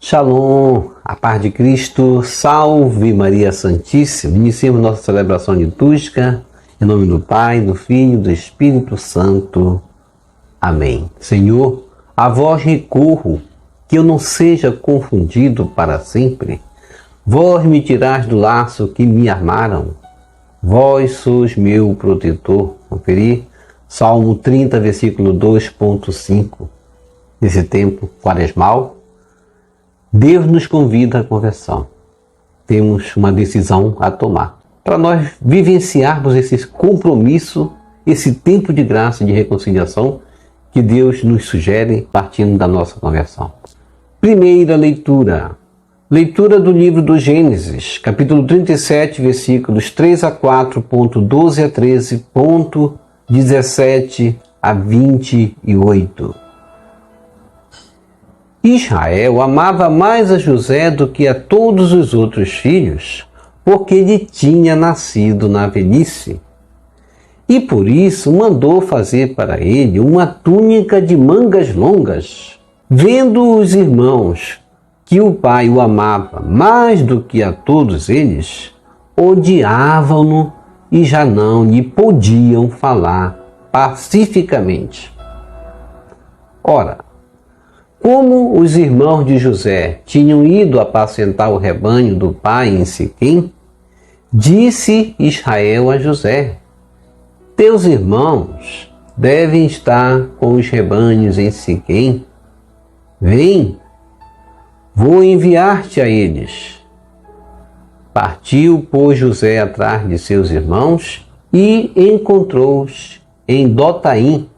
Shalom, a paz de Cristo, salve Maria Santíssima. Iniciemos nossa celebração litúrgica, em nome do Pai, do Filho e do Espírito Santo. Amém. Senhor, a vós recorro, que eu não seja confundido para sempre. Vós me tirais do laço que me armaram. Vós sois meu protetor. Conferir Salmo 30, versículo 2.5. Nesse tempo quaresmal, Deus nos convida à conversão. Temos uma decisão a tomar. Para nós vivenciarmos esse compromisso, esse tempo de graça e de reconciliação que Deus nos sugere partindo da nossa conversão. Primeira leitura. Leitura do livro do Gênesis, capítulo 37, versículos 3 a 4, ponto 12 a 13, ponto 17 a 28. Israel amava mais a José do que a todos os outros filhos, porque lhe tinha nascido na velhice. E por isso mandou fazer para ele uma túnica de mangas longas. Vendo os irmãos que o pai o amava mais do que a todos eles, odiavam-no e já não lhe podiam falar pacificamente. Ora, como os irmãos de José tinham ido apacentar o rebanho do pai em Siquém, disse Israel a José: teus irmãos devem estar com os rebanhos em Siquém. Vem, vou enviar-te a eles. Partiu, pois, José atrás de seus irmãos e encontrou-os em Dotaim.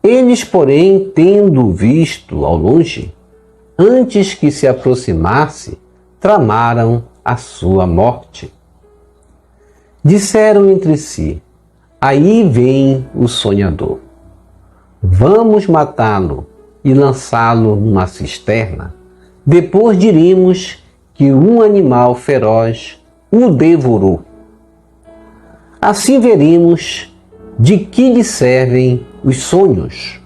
Eles, porém, tendo visto ao longe, antes que se aproximasse, tramaram a sua morte. Disseram entre si: aí vem o sonhador. Vamos matá-lo e lançá-lo numa cisterna. Depois diremos que um animal feroz o devorou. Assim veremos de que lhe servem os sonhos.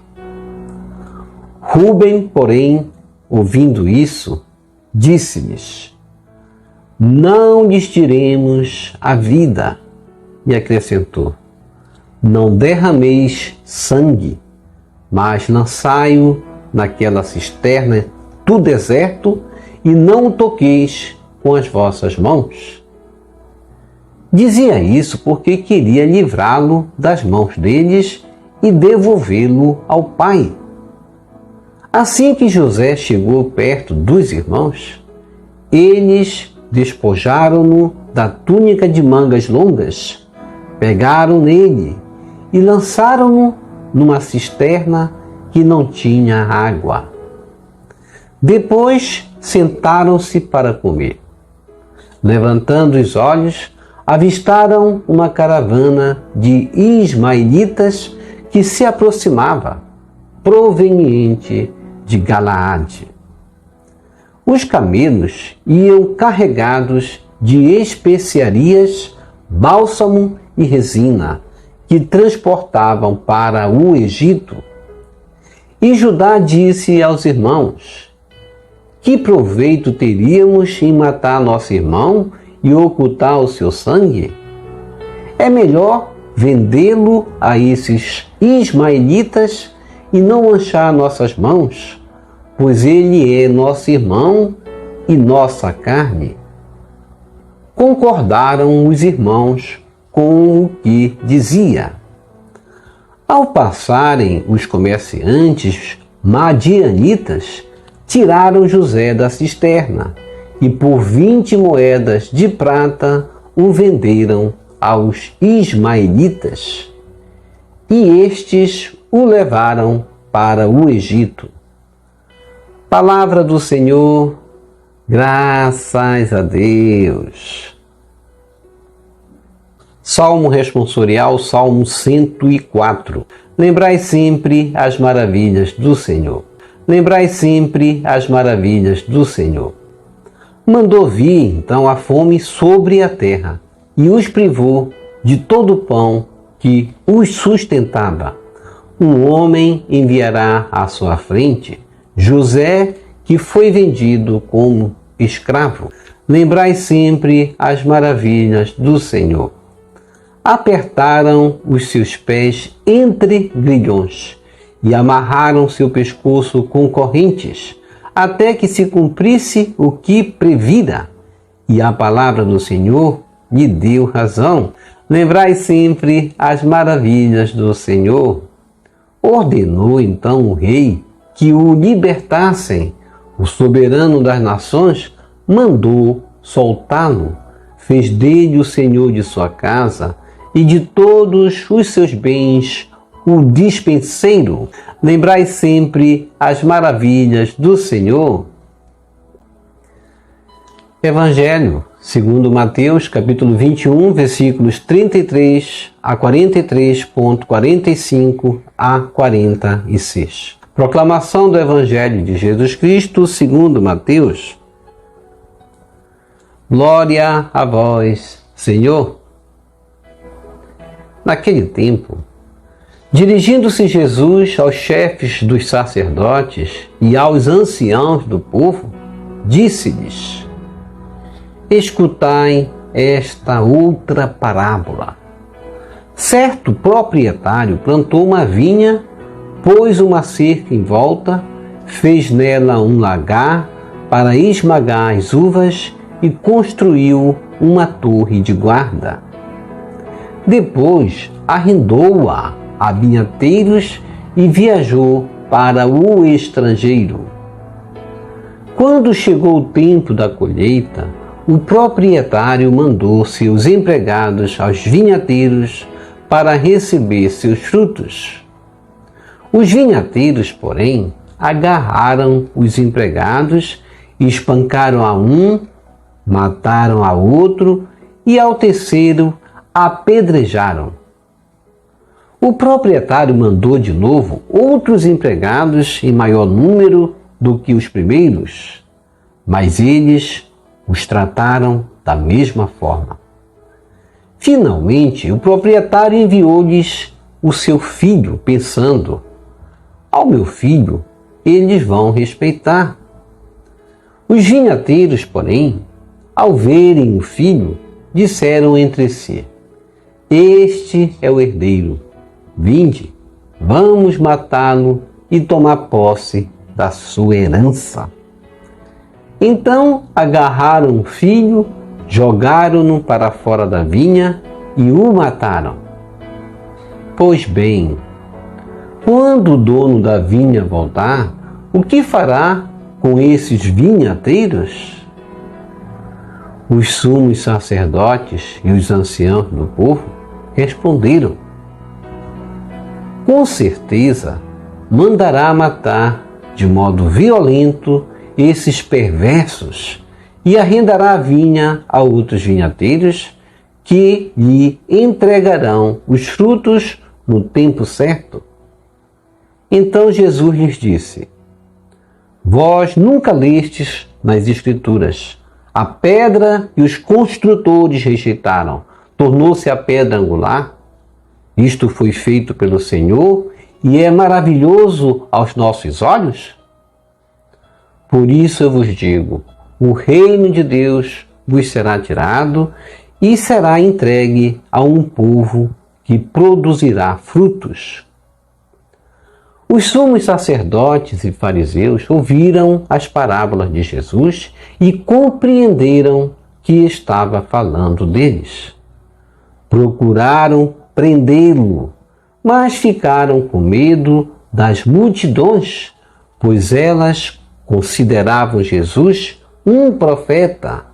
Rúben, porém, ouvindo isso, disse-lhes: não lhes tiremos a vida. E acrescentou: não derrameis sangue, mas lançai-o naquela cisterna do deserto e não o toqueis com as vossas mãos. Dizia isso porque queria livrá-lo das mãos deles e devolvê-lo ao pai. Assim que José chegou perto dos irmãos, eles despojaram-no da túnica de mangas longas, pegaram nele e lançaram-no numa cisterna que não tinha água. Depois sentaram-se para comer. Levantando os olhos, avistaram uma caravana de ismaelitas que se aproximava, proveniente de Galaade. Os camelos iam carregados de especiarias, bálsamo e resina, que transportavam para o Egito. E Judá disse aos irmãos: que proveito teríamos em matar nosso irmão e ocultar o seu sangue? É melhor vendê-lo a esses ismaelitas e não manchar nossas mãos, pois ele é nosso irmão e nossa carne. Concordaram os irmãos com o que dizia. Ao passarem os comerciantes madianitas, tiraram José da cisterna e por 20 moedas de prata o venderam aos ismaelitas, e estes o levaram para o Egito. Palavra do Senhor, graças a Deus. Salmo responsorial, Salmo 104. Lembrai sempre as maravilhas do Senhor. Lembrai sempre as maravilhas do Senhor. Mandou vir, então, a fome sobre a terra e os privou de todo o pão que os sustentava. Um homem enviará à sua frente José, que foi vendido como escravo. Lembrai sempre as maravilhas do Senhor. Apertaram os seus pés entre grilhões e amarraram seu pescoço com correntes, até que se cumprisse o que previra. E a palavra do Senhor lhe deu razão. Lembrai sempre as maravilhas do Senhor. Ordenou então o rei que o libertassem. O soberano das nações mandou soltá-lo. Fez dele o senhor de sua casa e de todos os seus bens o dispenseiro. Lembrai sempre as maravilhas do Senhor. Evangelho segundo Mateus, capítulo 21, versículos 33 a 43.45 a 46. Proclamação do Evangelho de Jesus Cristo segundo Mateus. Glória a vós, Senhor. Naquele tempo, dirigindo-se Jesus aos chefes dos sacerdotes e aos anciãos do povo, disse-lhes: escutai esta outra parábola. Certo proprietário plantou uma vinha, pôs uma cerca em volta, fez nela um lagar para esmagar as uvas e construiu uma torre de guarda. Depois arrendou-a a vinhateiros e viajou para o estrangeiro. Quando chegou o tempo da colheita, o proprietário mandou seus empregados aos vinhateiros para receber seus frutos. Os vinhateiros, porém, agarraram os empregados e espancaram a um, mataram a outro e ao terceiro apedrejaram. O proprietário mandou de novo outros empregados em maior número do que os primeiros, mas eles os trataram da mesma forma. Finalmente, o proprietário enviou-lhes o seu filho, pensando: ao meu filho eles vão respeitar. Os vinhateiros, porém, ao verem o filho, disseram entre si: este é o herdeiro. Vinde, vamos matá-lo e tomar posse da sua herança. Então agarraram o filho, jogaram-no para fora da vinha e o mataram. Pois bem, quando o dono da vinha voltar, o que fará com esses vinhateiros? Os sumos sacerdotes e os anciãos do povo responderam: com certeza mandará matar de modo violento esses perversos e arrendará a vinha a outros vinhateiros que lhe entregarão os frutos no tempo certo. Então Jesus lhes disse: vós nunca lestes nas Escrituras: a pedra que os construtores rejeitaram tornou-se a pedra angular? Isto foi feito pelo Senhor e é maravilhoso aos nossos olhos? Por isso eu vos digo: o reino de Deus vos será tirado e será entregue a um povo que produzirá frutos. Os sumos sacerdotes e fariseus ouviram as parábolas de Jesus e compreenderam que estava falando deles. Procuraram prendê-lo, mas ficaram com medo das multidões, pois elas consideravam Jesus um profeta.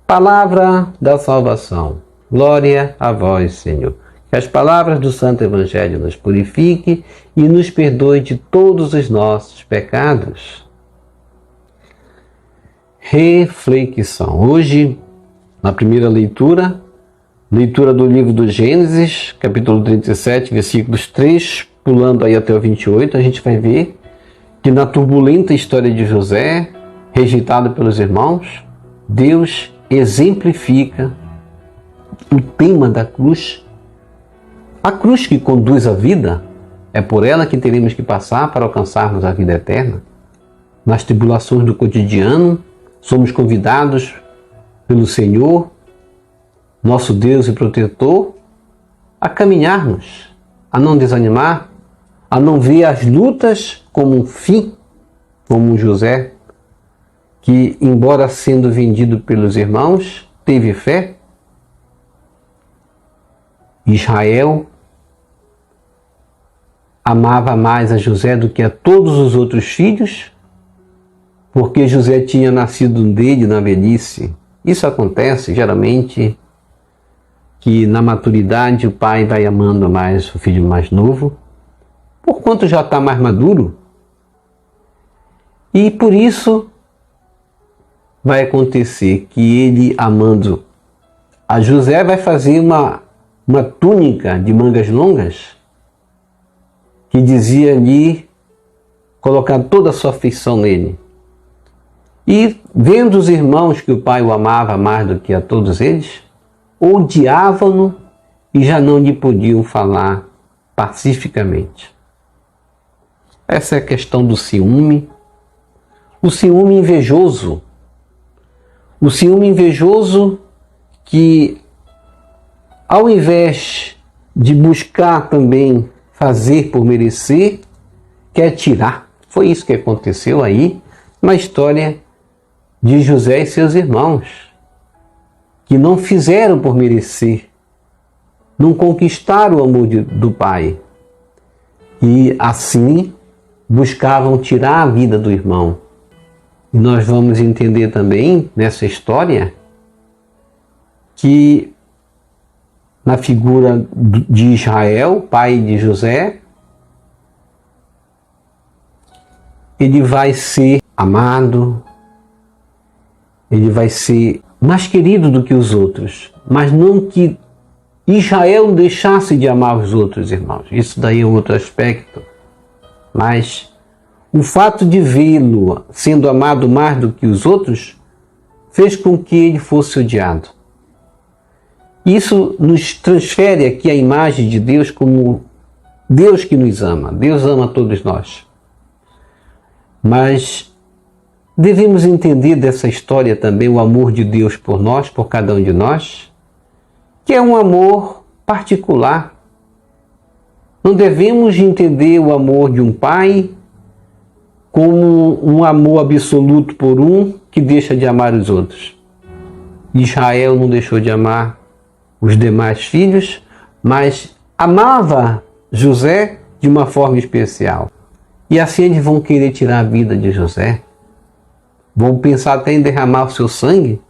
Palavra da salvação. Glória a vós, Senhor. Que as palavras do Santo Evangelho nos purifique e nos perdoe de todos os nossos pecados. Reflexão. Hoje, na primeira leitura do livro do Gênesis, capítulo 37, versículos 3, pulando aí até o 28, a gente vai ver que na turbulenta história de José, rejeitado pelos irmãos, Deus exemplifica o tema da cruz. A cruz que conduz à vida, é por ela que teremos que passar para alcançarmos a vida eterna. nas tribulações do cotidiano, somos convidados pelo Senhor, nosso Deus e protetor, a caminharmos, a não desanimar, a não ver as lutas como um fim, como José, que, embora sendo vendido pelos irmãos, teve fé. Israel amava mais a José do que a todos os outros filhos, porque José tinha nascido dele na velhice. Isso acontece geralmente, que na maturidade o pai vai amando mais o filho mais novo, porquanto já está mais maduro. E por isso vai acontecer que ele, amando a José, vai fazer uma túnica de mangas longas, que dizia ali colocar toda a sua afeição nele. E vendo os irmãos que o pai o amava mais do que a todos eles, odiavam-no e já não lhe podiam falar pacificamente. Essa é a questão do ciúme. O ciúme invejoso. O ciúme invejoso que, ao invés de buscar também fazer por merecer, quer tirar. Foi isso que aconteceu aí na história de José e seus irmãos, que não fizeram por merecer, não conquistaram o amor do pai e assim buscavam tirar a vida do irmão. E nós vamos entender também nessa história que na figura de Israel, pai de José, ele vai ser amado, ele vai ser mais querido do que os outros, mas não que Israel deixasse de amar os outros irmãos. Isso daí é um outro aspecto. Mas o fato de vê-lo sendo amado mais do que os outros fez com que ele fosse odiado. Isso nos transfere aqui a imagem de Deus como Deus que nos ama. Deus ama todos nós. Mas devemos entender dessa história também o amor de Deus por nós, por cada um de nós, que é um amor particular. Não devemos entender o amor de um pai como um amor absoluto por um que deixa de amar os outros. Israel não deixou de amar os demais filhos, mas amava José de uma forma especial. E assim eles vão querer tirar a vida de José. Vão pensar até em derramar o seu sangue,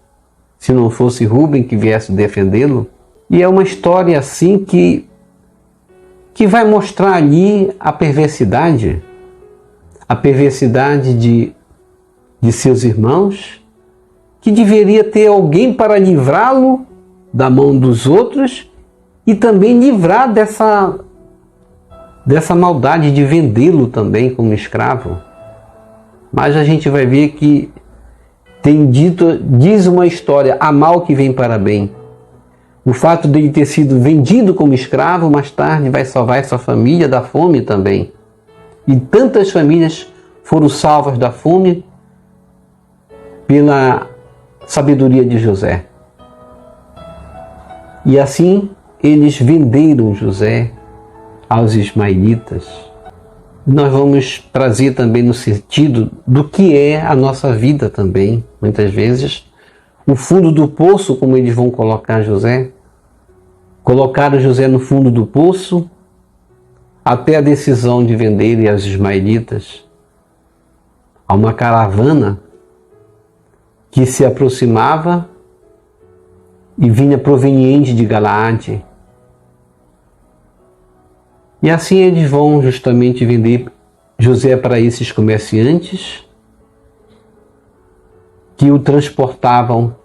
se não fosse Rúben que viesse defendê-lo. E é uma história assim que vai mostrar ali a perversidade de seus irmãos, que deveria ter alguém para livrá-lo da mão dos outros e também livrar dessa maldade de vendê-lo também como escravo. Mas a gente vai ver que diz uma história, há mal que vem para bem. O fato de ele ter sido vendido como escravo, mais tarde vai salvar essa família da fome também. E tantas famílias foram salvas da fome pela sabedoria de José. E assim eles venderam José aos ismaelitas. Nós vamos trazer também no sentido do que é a nossa vida também, muitas vezes. O fundo do poço, como eles vão colocar José. Colocaram José no fundo do poço até a decisão de venderem aos ismaelitas a uma caravana que se aproximava e vinha proveniente de Galaade. E assim eles vão justamente vender José para esses comerciantes que o transportavam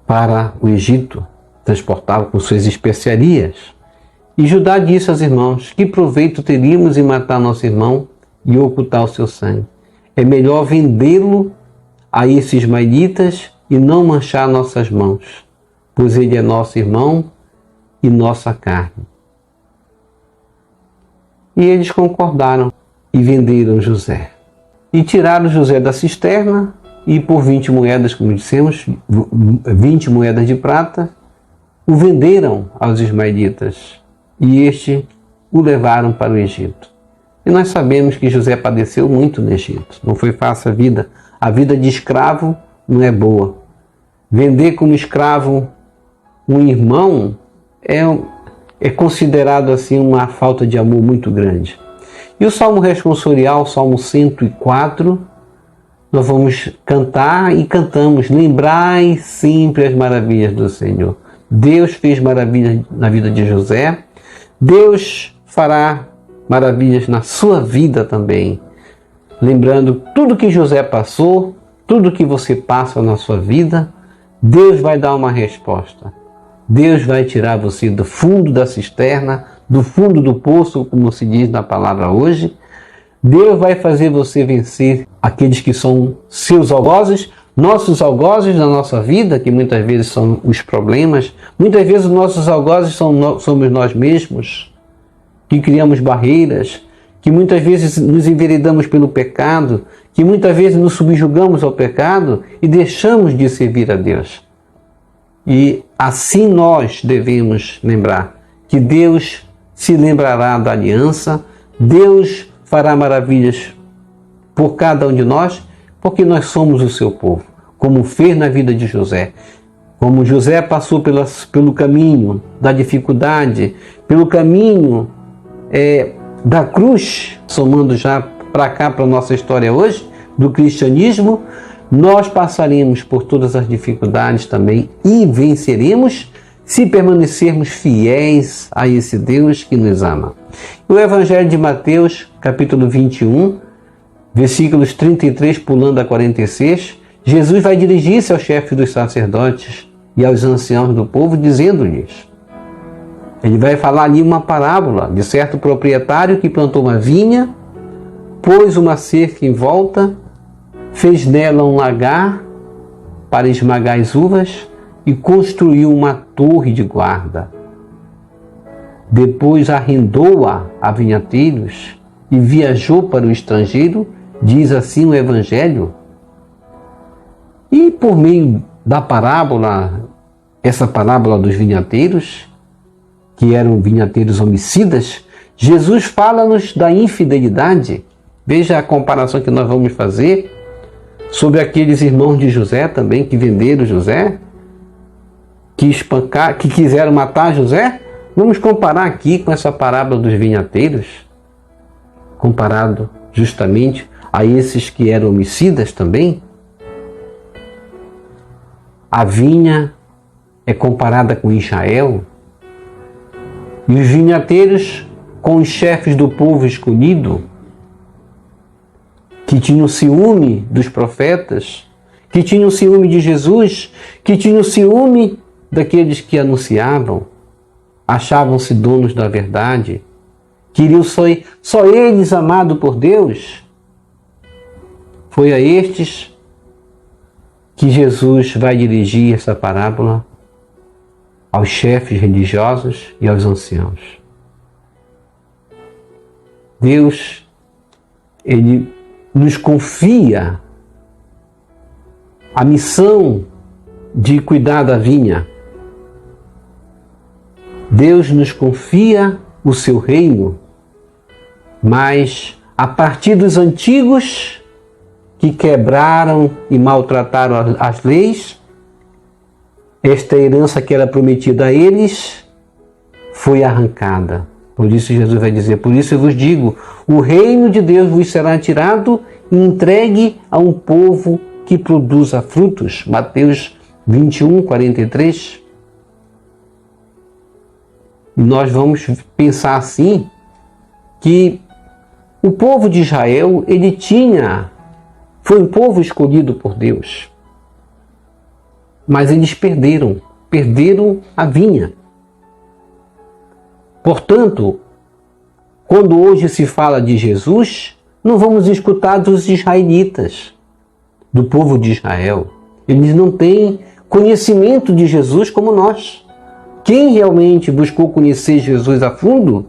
para o Egito, transportavam com suas especiarias. E Judá disse aos irmãos: que proveito teríamos em matar nosso irmão e ocultar o seu sangue? É melhor vendê-lo a esses ismaelitas e não manchar nossas mãos, pois ele é nosso irmão e nossa carne. E eles concordaram e venderam José. e tiraram José da cisterna e por 20 moedas, como dissemos, 20 moedas de prata, o venderam aos ismaelitas e o levaram para o Egito. E nós sabemos que José padeceu muito no Egito. Não foi fácil a vida. A vida de escravo não é boa. Vender como escravo um irmão é considerado assim uma falta de amor muito grande. E o Salmo responsorial, Salmo 104, nós vamos cantar e cantamos: lembrai sempre as maravilhas do Senhor. Deus fez maravilhas na vida de José, Deus fará maravilhas na sua vida também. Lembrando tudo que José passou, tudo que você passa na sua vida, Deus vai dar uma resposta. Deus vai tirar você do fundo da cisterna, do fundo do poço, como se diz na palavra hoje. Deus vai fazer você vencer aqueles que são seus algozes, nossos algozes na nossa vida, que muitas vezes são os problemas. Muitas vezes os nossos algozes somos nós mesmos, que criamos barreiras, que muitas vezes nos enveredamos pelo pecado, que muitas vezes nos subjugamos ao pecado e deixamos de servir a Deus. E assim nós devemos lembrar que Deus se lembrará da aliança, Deus fará maravilhas por cada um de nós, porque nós somos o seu povo, como fez na vida de José. Como José passou pelo caminho da dificuldade, pelo caminho da cruz, somando já para cá, para a nossa história hoje, do cristianismo, nós passaremos por todas as dificuldades também e venceremos se permanecermos fiéis a esse Deus que nos ama. O Evangelho de Mateus, capítulo 21, versículos 33, pulando a 46, Jesus vai dirigir-se ao chefe dos sacerdotes e aos anciãos do povo, dizendo-lhes, ele vai falar ali uma parábola de certo proprietário que plantou uma vinha, pôs uma cerca em volta, fez nela um lagar para esmagar as uvas e construiu uma torre de guarda. Depois arrendou-a a vinhateiros e viajou para o estrangeiro, diz assim o Evangelho. E por meio da parábola, essa parábola dos vinhateiros, que eram vinhateiros homicidas, Jesus fala-nos da infidelidade. Veja a comparação que nós vamos fazer sobre aqueles irmãos de José também, que venderam José, que quiseram matar José. Vamos comparar aqui com essa parábola dos vinhateiros, comparado justamente a esses que eram homicidas também. A vinha é comparada com Israel, e os vinhateiros com os chefes do povo escolhido, que tinham ciúme dos profetas, que tinham ciúme de Jesus, que tinham ciúme daqueles que anunciavam, achavam-se donos da verdade, queriam só eles amados por Deus. Foi a estes que Jesus vai dirigir essa parábola, aos chefes religiosos e aos anciãos. Deus, ele nos confia a missão de cuidar da vinha. Deus nos confia o seu reino, mas a partir dos antigos que quebraram e maltrataram as leis, esta herança que era prometida a eles foi arrancada. Por isso Jesus vai dizer, por isso eu vos digo, o reino de Deus vos será tirado e entregue a um povo que produza frutos. Mateus 21, 43. E nós vamos pensar assim, que o povo de Israel, foi um povo escolhido por Deus. Mas eles perderam a vinha. Portanto, quando hoje se fala de Jesus, não vamos escutar dos israelitas, do povo de Israel. Eles não têm conhecimento de Jesus como nós. Quem realmente buscou conhecer Jesus a fundo,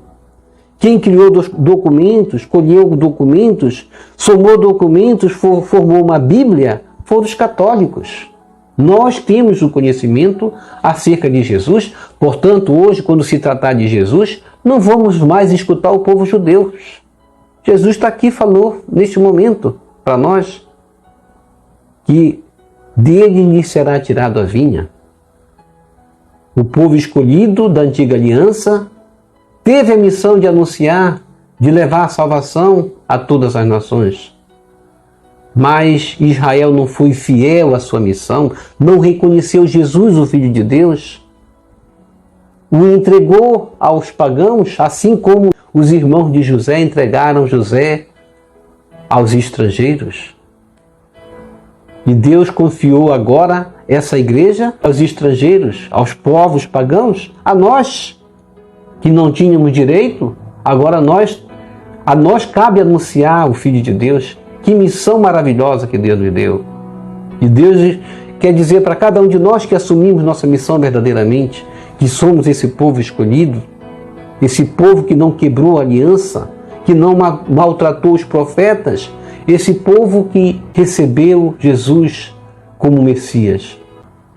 Quem criou documentos, colheu documentos, somou documentos, formou uma Bíblia, foram os católicos. Nós temos o conhecimento acerca de Jesus, portanto, hoje, quando se tratar de Jesus, não vamos mais escutar o povo judeu. Jesus está aqui, falou neste momento para nós que dele lhe será tirado a vinha. O povo escolhido da antiga aliança teve a missão de anunciar, de levar a salvação a todas as nações. Mas Israel não foi fiel à sua missão, não reconheceu Jesus, o Filho de Deus, o entregou aos pagãos, assim como os irmãos de José entregaram José aos estrangeiros. E Deus confiou agora essa igreja aos estrangeiros, aos povos pagãos, a nós, que não tínhamos direito, agora a nós cabe anunciar o Filho de Deus. Que missão maravilhosa que Deus nos deu. E Deus quer dizer para cada um de nós que assumimos nossa missão verdadeiramente, que somos esse povo escolhido, esse povo que não quebrou a aliança, que não maltratou os profetas, esse povo que recebeu Jesus como Messias.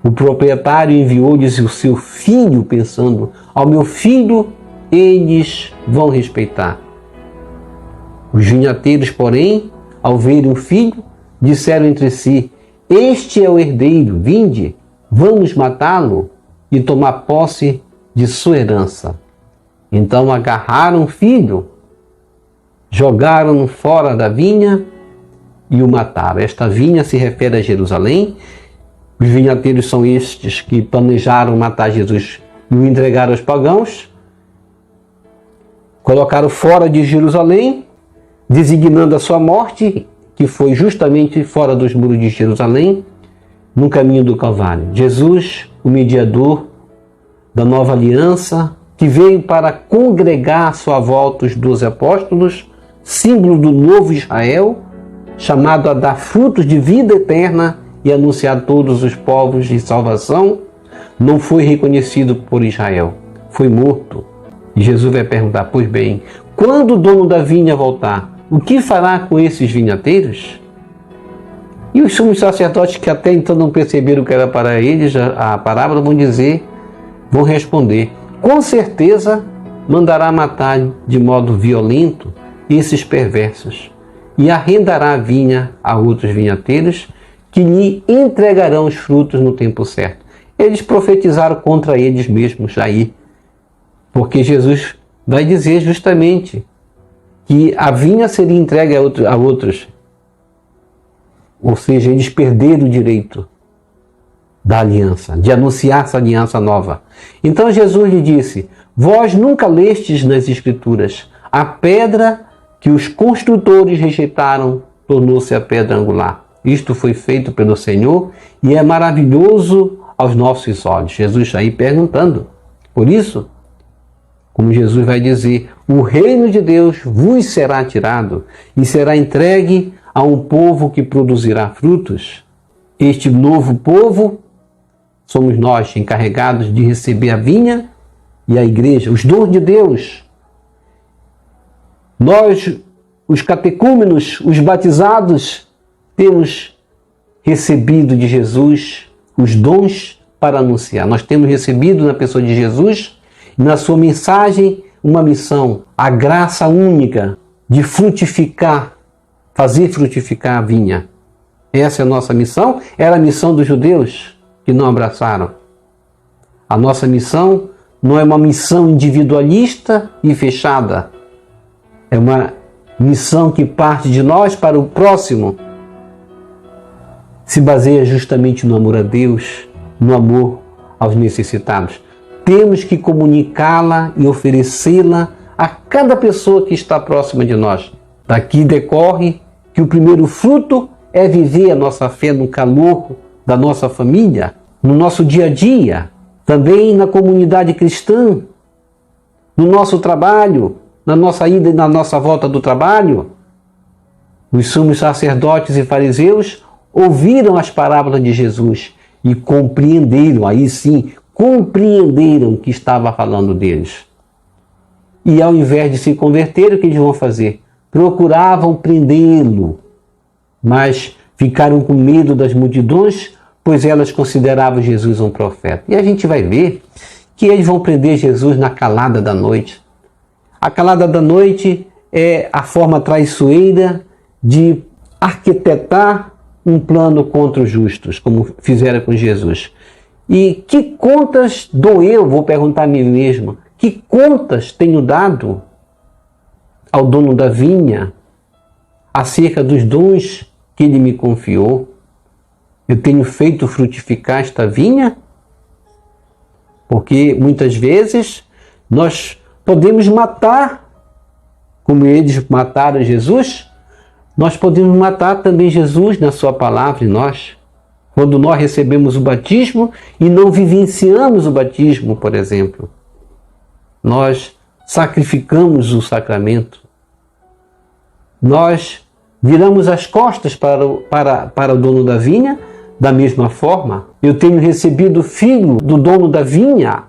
O proprietário enviou-lhes o seu filho, pensando: ao meu filho eles vão respeitar. Os vinhateiros, porém, ao verem o filho, disseram entre si: este é o herdeiro, vinde, vamos matá-lo e tomar posse de sua herança. Então agarraram o filho, jogaram-no fora da vinha e o mataram. Esta vinha se refere a Jerusalém. Os vinhateiros são estes que planejaram matar Jesus e o entregaram aos pagãos. Colocaram fora de Jerusalém, designando a sua morte, que foi justamente fora dos muros de Jerusalém, no caminho do Calvário. Jesus, o mediador da nova aliança, que veio para congregar à sua volta os 12 apóstolos, símbolo do novo Israel, chamado a dar frutos de vida eterna e anunciar a todos os povos de salvação, não foi reconhecido por Israel, foi morto. E Jesus vai perguntar: pois bem, quando o dono da vinha voltar, o que fará com esses vinhateiros? E os sumos sacerdotes, que até então não perceberam o que era para eles a parábola, vão responder: com certeza mandará matar de modo violento esses perversos e arrendará a vinha a outros vinhateiros que lhe entregarão os frutos no tempo certo. Eles profetizaram contra eles mesmos aí, porque Jesus vai dizer justamente que a vinha seria entregue a outros. Ou seja, eles perderam o direito da aliança, de anunciar essa aliança nova. Então Jesus lhe disse: vós nunca lestes nas Escrituras: a pedra que os construtores rejeitaram tornou-se a pedra angular. Isto foi feito pelo Senhor e é maravilhoso aos nossos olhos. Jesus está aí perguntando. Por isso, como Jesus vai dizer, o reino de Deus vos será tirado e será entregue a um povo que produzirá frutos. Este novo povo somos nós, encarregados de receber a vinha e a igreja, os dons de Deus. Nós, os catecúmenos, os batizados, temos recebido de Jesus os dons para anunciar. Nós temos recebido na pessoa de Jesus, na sua mensagem, uma missão, a graça única de frutificar, fazer frutificar a vinha. Essa é a nossa missão. Era a missão dos judeus que não abraçaram. A nossa missão não é uma missão individualista e fechada. É uma missão que parte de nós para o próximo. Se baseia justamente no amor a Deus, no amor aos necessitados. Temos que comunicá-la e oferecê-la a cada pessoa que está próxima de nós. Daqui decorre que o primeiro fruto é viver a nossa fé no calor da nossa família, no nosso dia a dia, também na comunidade cristã, no nosso trabalho, na nossa ida e na nossa volta do trabalho. Os sumos sacerdotes e fariseus ouviram as parábolas de Jesus e compreenderam, aí sim, compreenderam que estava falando deles. E ao invés de se converter, o que eles vão fazer? Procuravam prendê-lo, mas ficaram com medo das multidões, pois elas consideravam Jesus um profeta. E a gente vai ver que eles vão prender Jesus na calada da noite. A calada da noite é a forma traiçoeira de arquitetar um plano contra os justos, como fizeram com Jesus. E que contas dou eu, vou perguntar a mim mesmo, que contas tenho dado ao dono da vinha acerca dos dons que ele me confiou? Eu tenho feito frutificar esta vinha? Porque muitas vezes nós podemos matar, como eles mataram Jesus, nós podemos matar também Jesus na sua palavra em nós. Quando nós recebemos o batismo e não vivenciamos o batismo, por exemplo, nós sacrificamos o sacramento. Nós viramos as costas para o dono da vinha. Da mesma forma, eu tenho recebido o Filho do dono da vinha,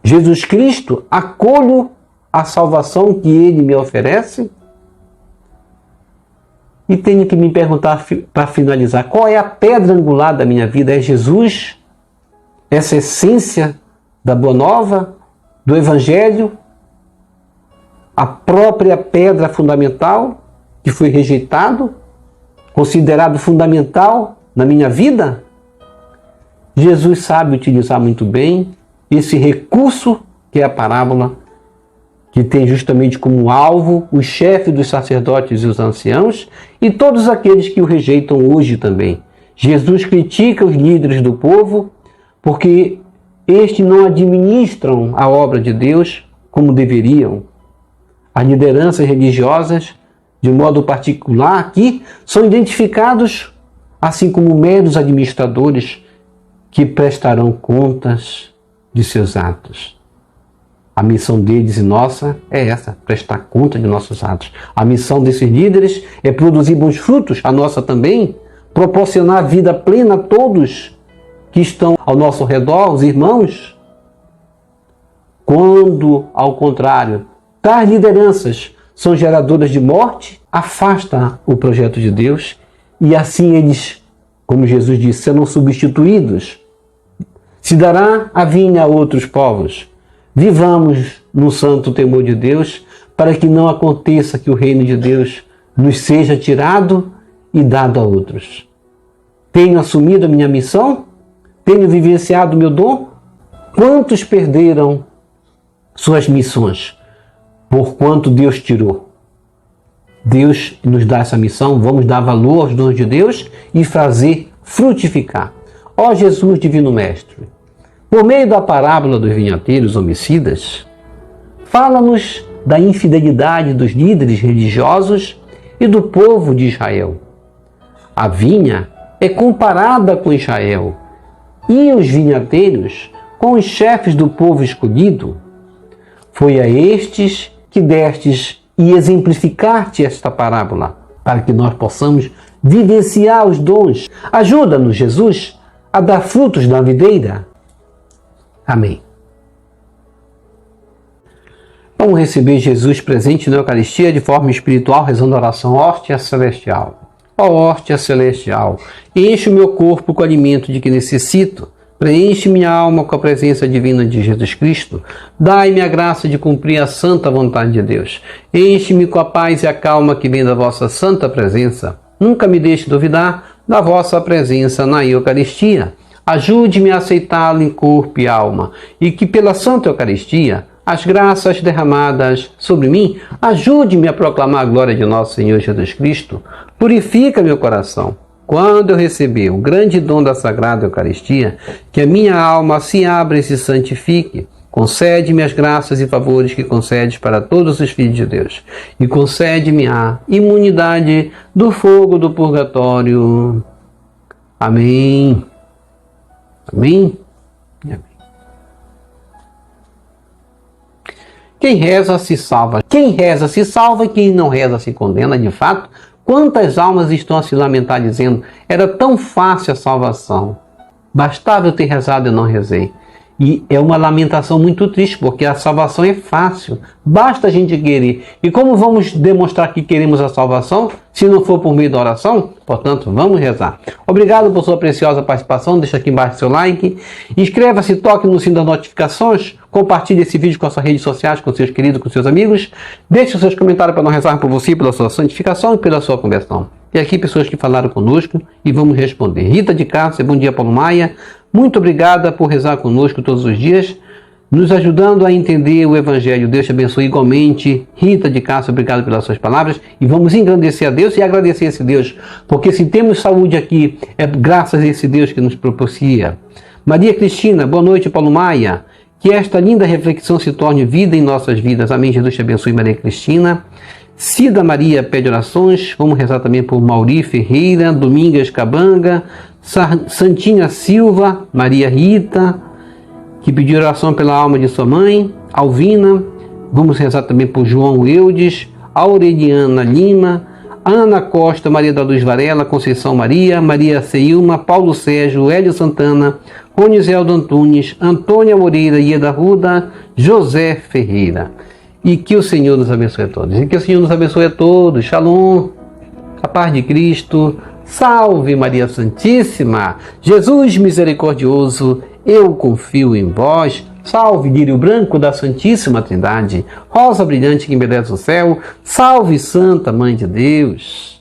Jesus Cristo, acolho a salvação que Ele me oferece. E tenho que me perguntar, para finalizar, qual é a pedra angular da minha vida? É Jesus? Essa essência da Boa Nova, do Evangelho? A própria pedra fundamental que foi rejeitado, considerado fundamental na minha vida? Jesus sabe utilizar muito bem esse recurso que é a parábola, que tem justamente como alvo os chefes dos sacerdotes e os anciãos e todos aqueles que o rejeitam hoje também. Jesus critica os líderes do povo porque estes não administram a obra de Deus como deveriam. As lideranças religiosas, de modo particular aqui, são identificados assim como meros administradores que prestarão contas de seus atos. A missão deles e nossa é essa, prestar conta de nossos atos. A missão desses líderes é produzir bons frutos, a nossa também, proporcionar vida plena a todos que estão ao nosso redor, os irmãos. Quando, ao contrário, tais lideranças são geradoras de morte, afasta o projeto de Deus e assim eles, como Jesus disse, serão substituídos. Se dará a vinha a outros povos. Vivamos no santo temor de Deus, para que não aconteça que o reino de Deus nos seja tirado e dado a outros. Tenho assumido a minha missão? Tenho vivenciado o meu dom? Quantos perderam suas missões? Porquanto Deus tirou. Deus nos dá essa missão, vamos dar valor aos dons de Deus e fazer frutificar. Ó Jesus Divino Mestre, por meio da parábola dos vinhateiros homicidas, fala-nos da infidelidade dos líderes religiosos e do povo de Israel. A vinha é comparada com Israel e os vinhateiros com os chefes do povo escolhido. Foi a estes que destes e exemplificar-te esta parábola, para que nós possamos vivenciar os dons. Ajuda-nos, Jesus, a dar frutos na videira. Amém. Vamos receber Jesus presente na Eucaristia de forma espiritual, rezando a oração Hóstia Celestial. Ó Hóstia Celestial, enche o meu corpo com o alimento de que necessito, preenche minha alma com a presença divina de Jesus Cristo, dai-me a graça de cumprir a santa vontade de Deus, enche-me com a paz e a calma que vem da vossa santa presença, nunca me deixe duvidar da vossa presença na Eucaristia. Ajude-me a aceitá-lo em corpo e alma, e que pela Santa Eucaristia, as graças derramadas sobre mim, ajude-me a proclamar a glória de nosso Senhor Jesus Cristo. Purifica meu coração. Quando eu receber o grande dom da Sagrada Eucaristia, que a minha alma se abra e se santifique, concede-me as graças e favores que concedes para todos os filhos de Deus, e concede-me a imunidade do fogo do purgatório. Amém. Amém? Amém. Quem reza se salva. Quem reza se salva e quem não reza se condena, de fato. Quantas almas estão a se lamentar dizendo, era tão fácil a salvação. Bastava eu ter rezado e eu não rezei. E é uma lamentação muito triste, porque a salvação é fácil, basta a gente querer. E como vamos demonstrar que queremos a salvação, se não for por meio da oração? Portanto, vamos rezar. Obrigado por sua preciosa participação, deixa aqui embaixo seu like, inscreva-se, toque no sino das notificações, compartilhe esse vídeo com as suas redes sociais, com seus queridos, com seus amigos, deixe os seus comentários para nós rezar por você, pela sua santificação e pela sua conversão. E aqui pessoas que falaram conosco e vamos responder. Rita de Cássia, bom dia Paulo Maia, muito obrigada por rezar conosco todos os dias, nos ajudando a entender o Evangelho. Deus te abençoe igualmente. Rita de Cássia, obrigado pelas suas palavras. E vamos engrandecer a Deus e agradecer a esse Deus, porque se temos saúde aqui, é graças a esse Deus que nos propicia. Maria Cristina, boa noite Paulo Maia. Que esta linda reflexão se torne vida em nossas vidas. Amém. Jesus te abençoe, Maria Cristina. Cida Maria pede orações. Vamos rezar também por Mauri Ferreira, Domingas Cabanga, Santinha Silva, Maria Rita, que pediu oração pela alma de sua mãe, Alvina. Vamos rezar também por João Eudes, Aureliana Lima, Ana Costa, Maria da Luz Varela, Conceição Maria, Maria Ceilma, Paulo Sérgio, Hélio Santana, Ronizeldo Antunes, Antônia Moreira, Ieda Ruda, José Ferreira. E que o Senhor nos abençoe a todos. E que o Senhor nos abençoe a todos. Shalom. A paz de Cristo. Salve Maria Santíssima. Jesus misericordioso, eu confio em vós. Salve lírio branco da Santíssima Trindade. Rosa brilhante que embeleza o céu. Salve Santa Mãe de Deus.